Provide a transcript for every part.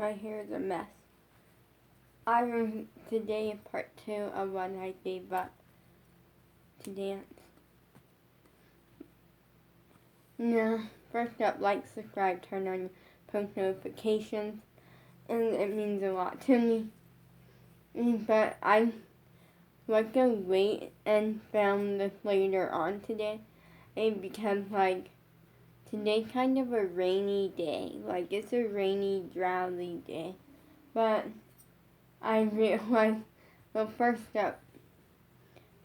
My hair is a mess. Today part 2 of when I gave up to dance. Now, first up, like, subscribe, turn on post notifications, and it means a lot to me. But I like to wait and film this later on today, and because today's kind of a rainy day. It's a rainy, drowsy day. But I realized, well, first up,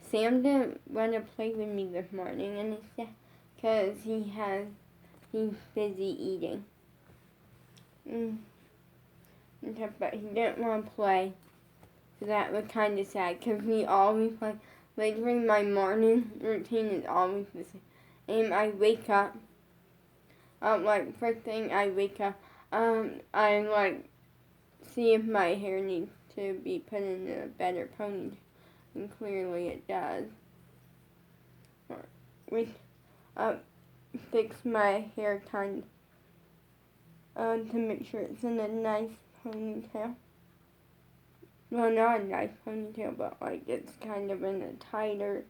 Sam didn't want to play with me this morning, and it's because he's busy eating. But he didn't want to play, so that was kind of sad, because we always play. Lately, my morning routine is always the same. And I wake up, first thing I wake up, I see if my hair needs to be put in a better ponytail, and clearly it does. Fix my hair kind to make sure it's in a nice ponytail. Well, not a nice ponytail, but it's kind of in a tighter,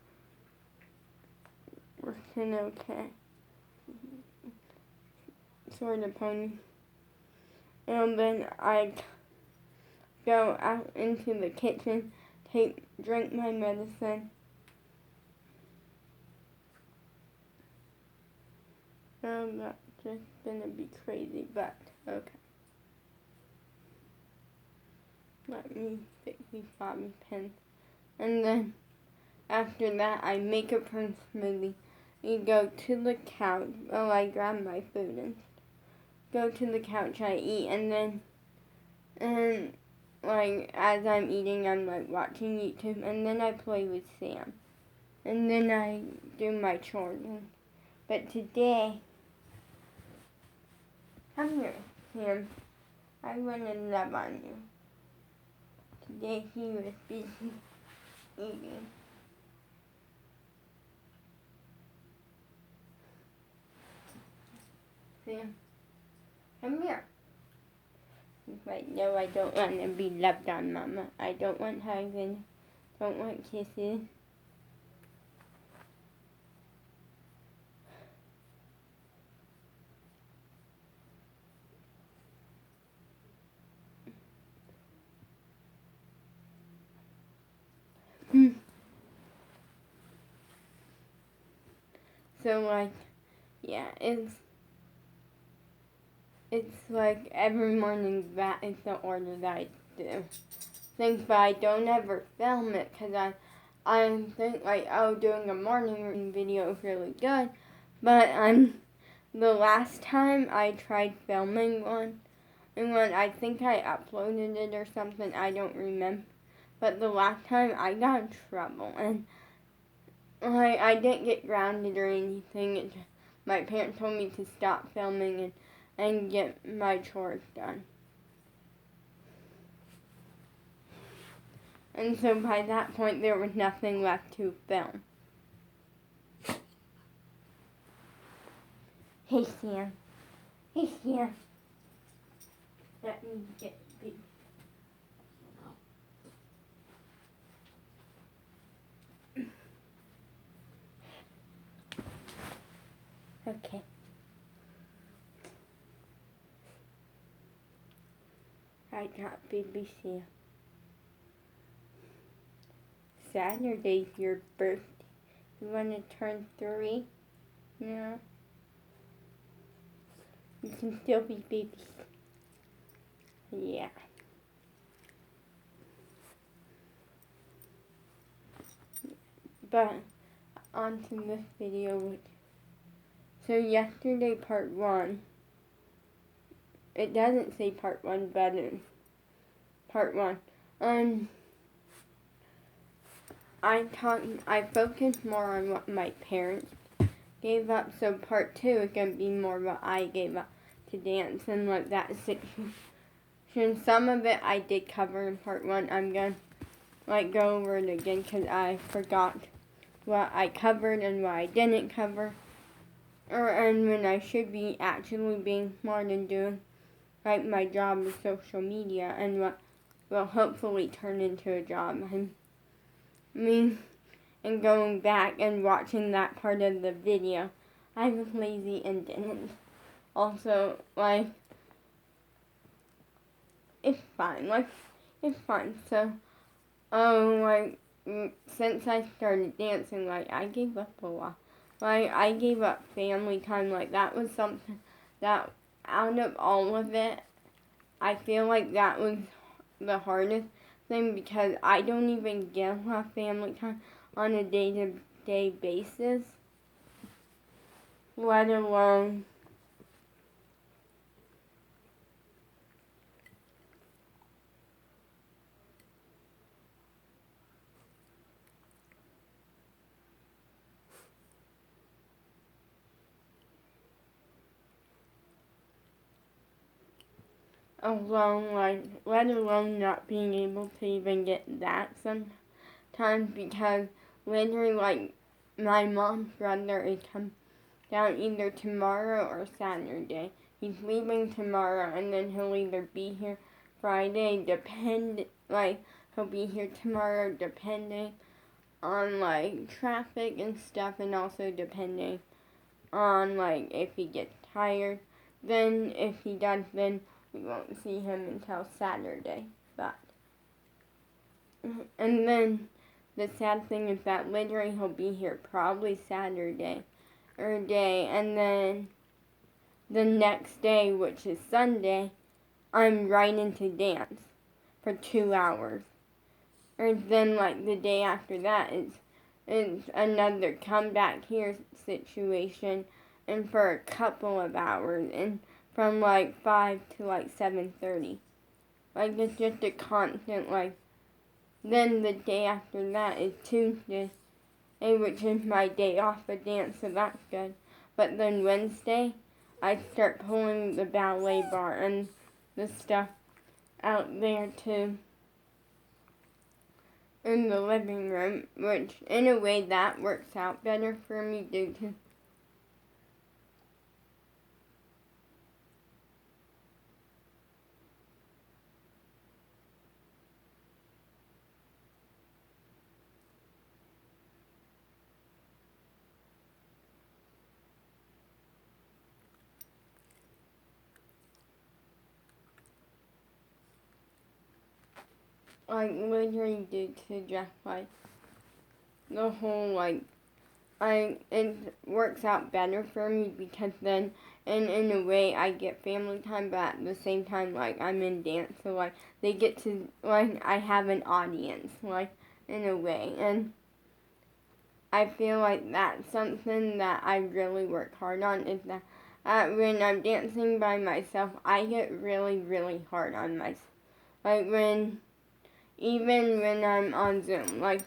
working okay sort of pony. And then I go out into the kitchen, drink my medicine. That's just gonna be crazy, but okay. Let me fix these bobby pins. And then after that, I make a prune smoothie. We go to the couch. Oh, I grab my food and go to the couch. I eat, and then, as I'm eating, I'm watching YouTube, and then I play with Sam, and then I do my chores. But today, come here, Sam. I want to love on you. Today he was busy eating. Sam, come here. But no, I don't want to be loved on, Mama. I don't want hugs and don't want kisses. So yeah, it's every morning that is the order that I do things, but I don't ever film it because I think doing a morning video is really good, but the last time I tried filming one, and when I think I uploaded it or something, I don't remember, but the last time I got in trouble, and I didn't get grounded or anything. My parents told me to stop filming and get my chores done. And so by that point, there was nothing left to film. Hey, Sam. Hey, Sam. Let me get big. Okay. I got baby Sam. Saturday's your birthday. You want to turn 3? Yeah. You can still be baby. Yeah. But on to this video. So yesterday, part 1. It doesn't say part 1, but it's part 1. I focused more on what my parents gave up, so part 2 is going to be more what I gave up to dance and that situation. Some of it I did cover in part 1. I'm going to go over it again because I forgot what I covered and what I didn't cover. And when I should be actually being smart and doing like my job is social media and what will hopefully turn into a job. And going back and watching that part of the video, I was lazy and didn't. Also, like, it's fine. Like, it's fine. So, since I started dancing, like, I gave up a lot. Like, I gave up family time. Like, that was something that, out of all of it, I feel like that was the hardest thing because I don't even get a lot of family time on a day-to-day basis, let alone let alone not being able to even get that sometimes because literally, like, my mom's brother is coming down either tomorrow or Saturday. He's leaving tomorrow and then he'll either be here Friday, he'll be here tomorrow depending on, like, traffic and stuff, and also depending on, like, if he gets tired. Then, if he does, then we won't see him until Saturday. And then the sad thing is that literally he'll be here probably Saturday and then the next day, which is Sunday, I'm right into dance for 2 hours. Or then, like, the day after that is another come back here situation, and for a couple of hours, and from like 5 to like 7:30. Like, it's just a constant, like. Then the day after that is Tuesday, which is my day off for dance, so that's good. But then Wednesday, I start pulling the ballet bar and the stuff out there too in the living room, which in a way that works out better for me due to like literally due to just like the whole like it works out better for me because then in a way I get family time, but at the same time like I'm in dance, so like they get to like I have an audience like in a way, and I feel like that's something that I really work hard on is that when I'm dancing by myself I get really really hard on myself, like even when I'm on Zoom, like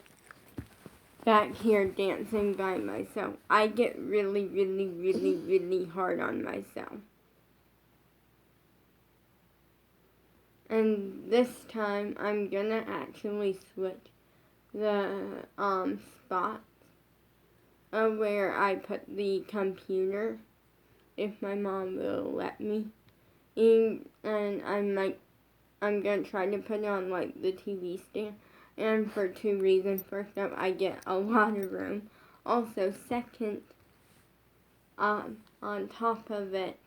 back here dancing by myself, I get really, really, really, really hard on myself. And this time, I'm gonna actually switch the spot of where I put the computer, if my mom will let me. And I'm gonna try to put it on like the TV stand. And for 2 reasons. First up, I get a lot of room. Also, second, on top of it,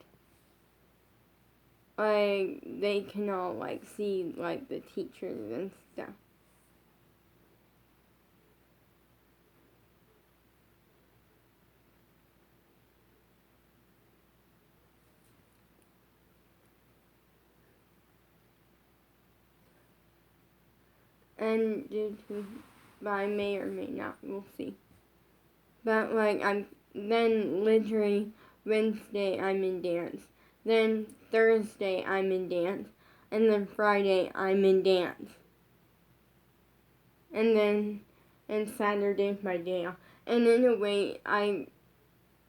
like, they can all, like, see, like, the teachers and stuff. And I may or may not, we'll see. But, like, then literally Wednesday I'm in dance. Then Thursday I'm in dance. And then Friday I'm in dance. And Saturday's my day off. And in a way, I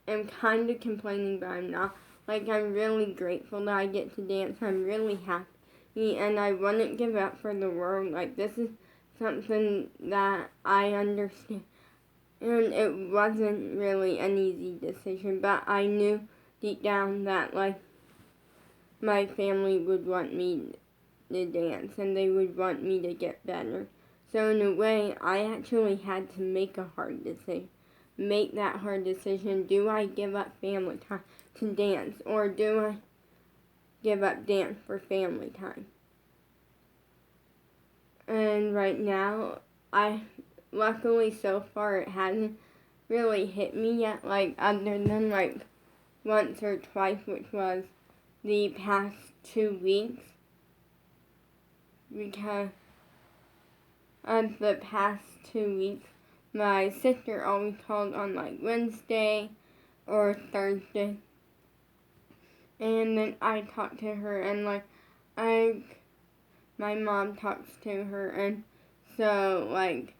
am kind of complaining, but I'm not. Like, I'm really grateful that I get to dance. I'm really happy, and I wouldn't give up for the world. Like, this is something that I understand. And it wasn't really an easy decision, but I knew deep down that, like, my family would want me to dance and they would want me to get better. So in a way, I actually had to make a hard decision. Make that hard decision. Do I give up family time to dance, or do I give up dance for family time? And right now, luckily so far it hasn't really hit me yet, like other than like once or twice, which was the past 2 weeks, because of the past 2 weeks, my sister always called on like Wednesday or Thursday, and then I talked to her, and like my mom talks to her, and so like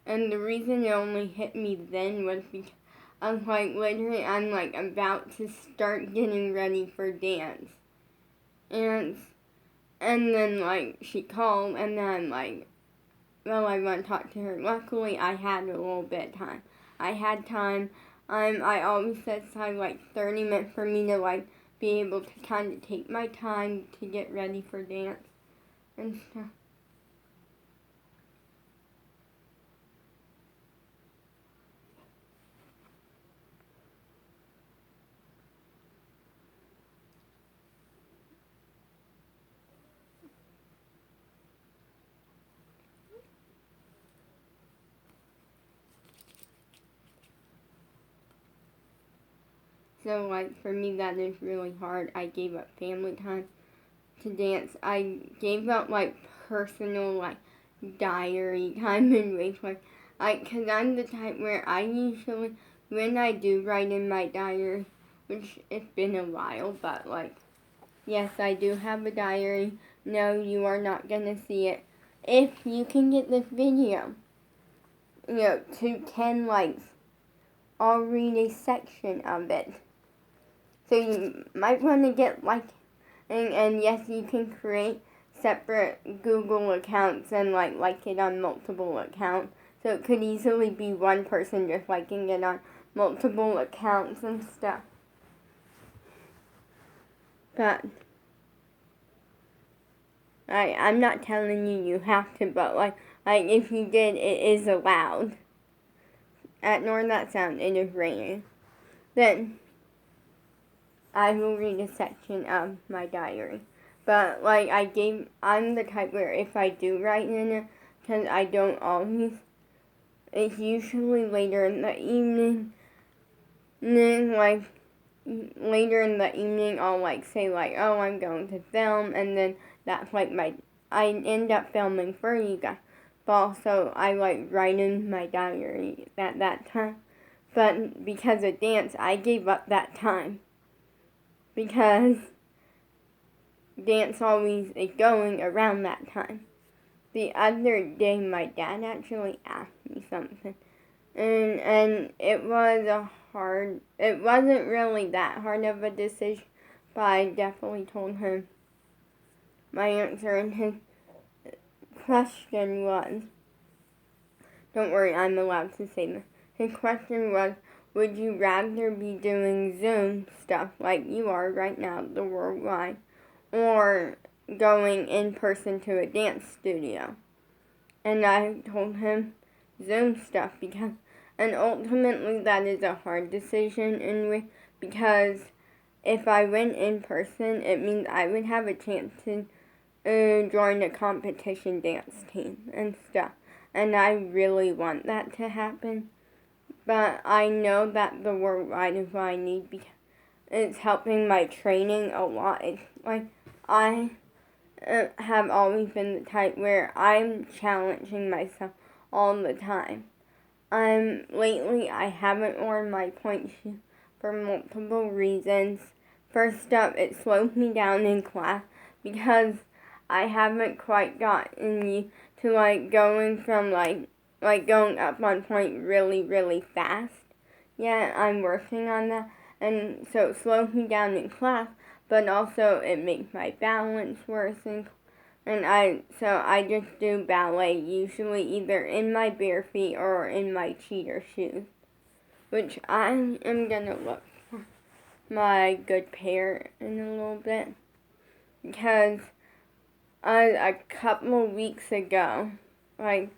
and the reason it only hit me then was because I was like, literally, I'm like about to start getting ready for dance. And then like she called, and then I'm like, well, I want to talk to her. Luckily, I had a little bit of time. I had time. I always set aside like 30 minutes for me to like be able to kind of take my time to get ready for dance and stuff. So like for me that is really hard. I gave up family time to dance. I gave up like personal like diary time and ways like cause I'm the type where I usually when I do write in my diary, which it's been a while, but like yes, I do have a diary. No, you are not gonna see it. If you can get this video, to 10 likes, I'll read a section of it. So you might want to get like, and yes, you can create separate Google accounts and like it on multiple accounts. So it could easily be one person just liking it on multiple accounts and stuff. But I'm not telling you have to, but like if you did, it is allowed. Ignore that sound, it is raining. Then I will read a section of my diary. But like I'm the type where if I do write in it, because I don't always, it's usually later in the evening. And then like later in the evening I'll like say like, oh, I'm going to film, and then that's like I end up filming for you guys. But also I like write in my diary at that time. But because of dance, I gave up that time. Because dance always is going around that time. The other day, my dad actually asked me something, and it wasn't really that hard of a decision, but I definitely told him my answer, and his question was, don't worry, I'm allowed to say this. His question was, would you rather be doing Zoom stuff like you are right now, the worldwide, or going in person to a dance studio? And I told him Zoom stuff and ultimately that is a hard decision because if I went in person, it means I would have a chance to join a competition dance team and stuff. And I really want that to happen. But I know that the worldwide is what I need because it's helping my training a lot. It's like I have always been the type where I'm challenging myself all the time. Lately I haven't worn my pointe shoe for multiple reasons. First up, it slows me down in class because I haven't quite gotten used to like going from like going up on pointe really, really fast yet. I'm working on that, and so it slows me down in class, but also it makes my balance worse. And I just do ballet usually either in my bare feet or in my cheater shoes, which I am gonna look for my good pair in a little bit, because a couple weeks ago, my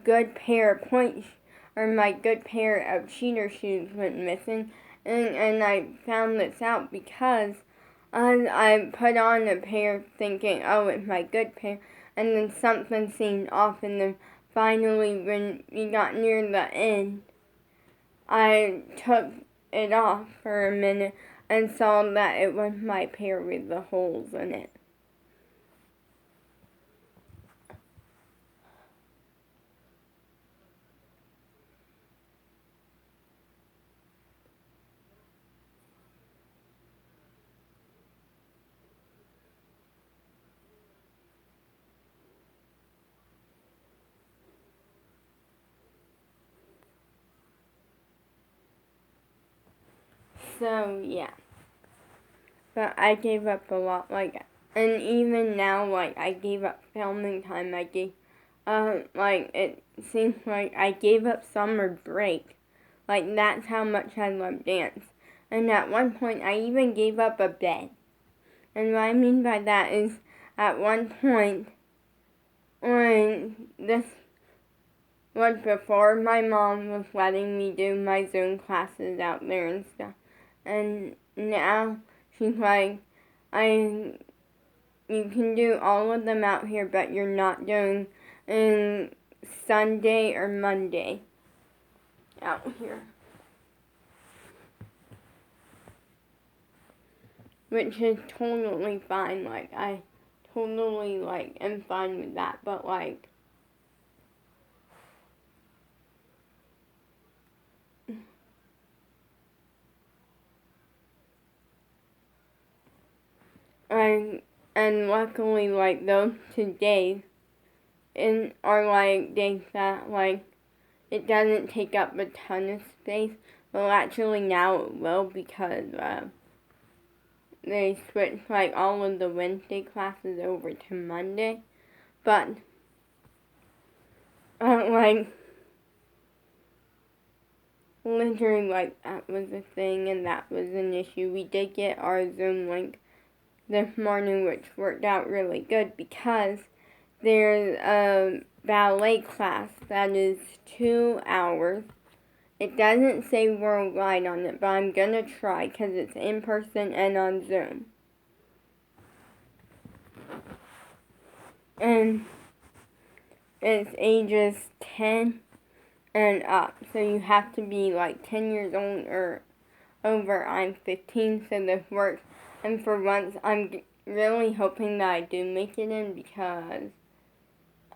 good pair of points or my good pair of cheater shoes went missing, and I found this out because I put on a pair thinking, oh, it's my good pair, and then something seemed off, and then finally when we got near the end, I took it off for a minute and saw that it was my pair with the holes in it. So yeah, but I gave up a lot, and even now, I gave up filming time. It seems like I gave up summer break. That's how much I love dance. And at one point, I even gave up a bed. And what I mean by that is, at one point, when this was before my mom was letting me do my Zoom classes out there and stuff. And now she's like, you can do all of them out here, but you're not doing Sunday or Monday out here. Which is totally fine. I totally, am fine with that. But, and luckily, those 2 days are, days that, it doesn't take up a ton of space. Well, actually, now it will because, they switched, all of the Wednesday classes over to Monday. But, literally, that was a thing and that was an issue. We did get our Zoom link this morning, which worked out really good because there's a ballet class that is 2 hours. It doesn't say worldwide on it, but I'm gonna try because it's in person and on Zoom. And it's ages 10 and up, so you have to be 10 years old or over. I'm 15, so this works. And for once, I'm really hoping that I do make it in because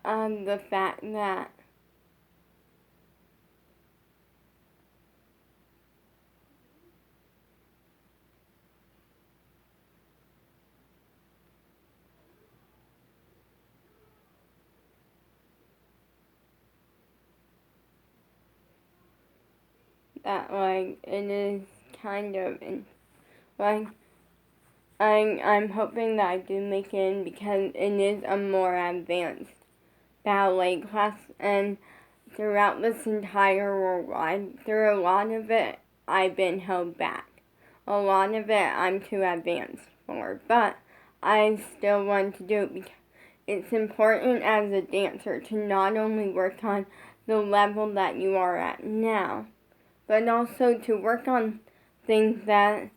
of the fact that it is kind of I'm hoping that I do make it in because it is a more advanced ballet class, and throughout this entire worldwide, through a lot of it, I've been held back. A lot of it I'm too advanced for, but I still want to do it because it's important as a dancer to not only work on the level that you are at now, but also to work on things that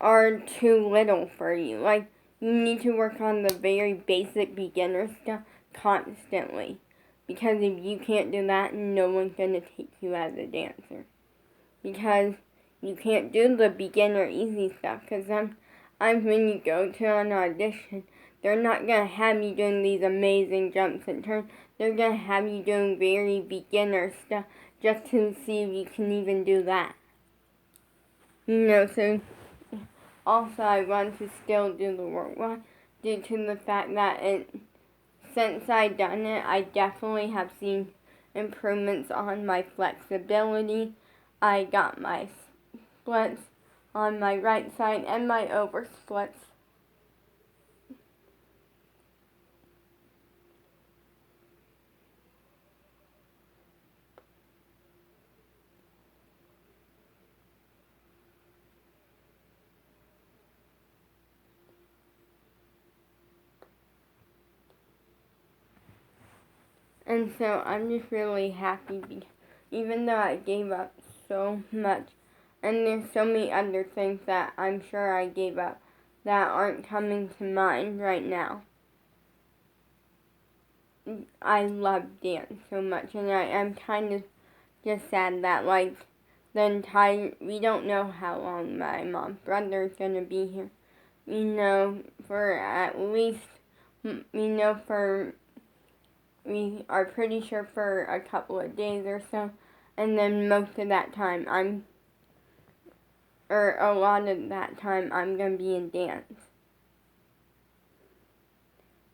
are too little for you. You need to work on the very basic beginner stuff constantly. Because if you can't do that, no one's going to take you as a dancer. Because you can't do the beginner easy stuff. Because sometimes when you go to an audition, they're not going to have you doing these amazing jumps and turns. They're going to have you doing very beginner stuff just to see if you can even do that. So also I want to still do the worldwide due to the fact that since I've done it, I definitely have seen improvements on my flexibility. I got my splits on my right side and my over splits. And so I'm just really happy, even though I gave up so much. And there's so many other things that I'm sure I gave up that aren't coming to mind right now. I love dance so much, and I am kind of just sad that, like, we don't know how long my mom's brother's gonna be here. We know for at least, we are pretty sure for a couple of days or so, and then most of that time a lot of that time I'm gonna be in dance.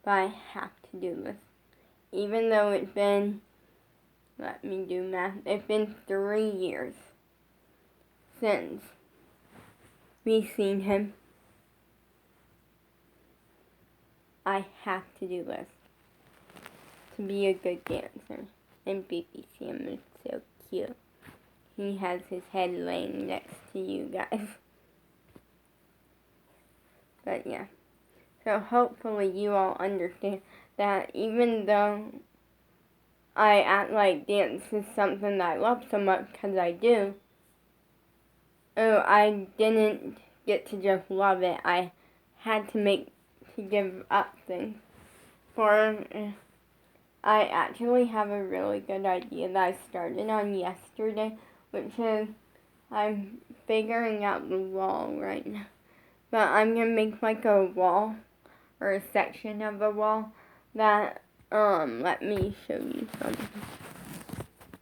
But I have to do this. Even though it's been, let me do math, it's been 3 years since we've seen him. I have to do this to be a good dancer. And baby Sam is so cute. He has his head laying next to you guys. But yeah. So hopefully you all understand that even though I act like dance is something that I love so much, because I do, I didn't get to just love it. I had to give up things. I actually have a really good idea that I started on yesterday, which is I'm figuring out the wall right now. But I'm going to make like a wall, or a section of a wall that, let me show you something.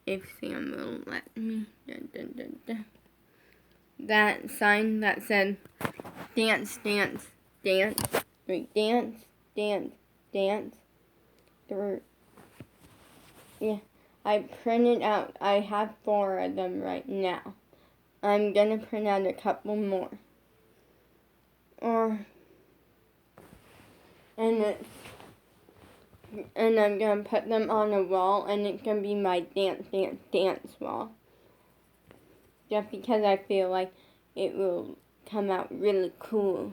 If Sam will let me. That sign that said, dance, dance, dance, dance, dance, dance, through. Yeah, I printed out, I have 4 of them right now. I'm gonna print out a couple more. And I'm gonna put them on a wall, and it's gonna be my dance, dance, dance wall. Just because I feel like it will come out really cool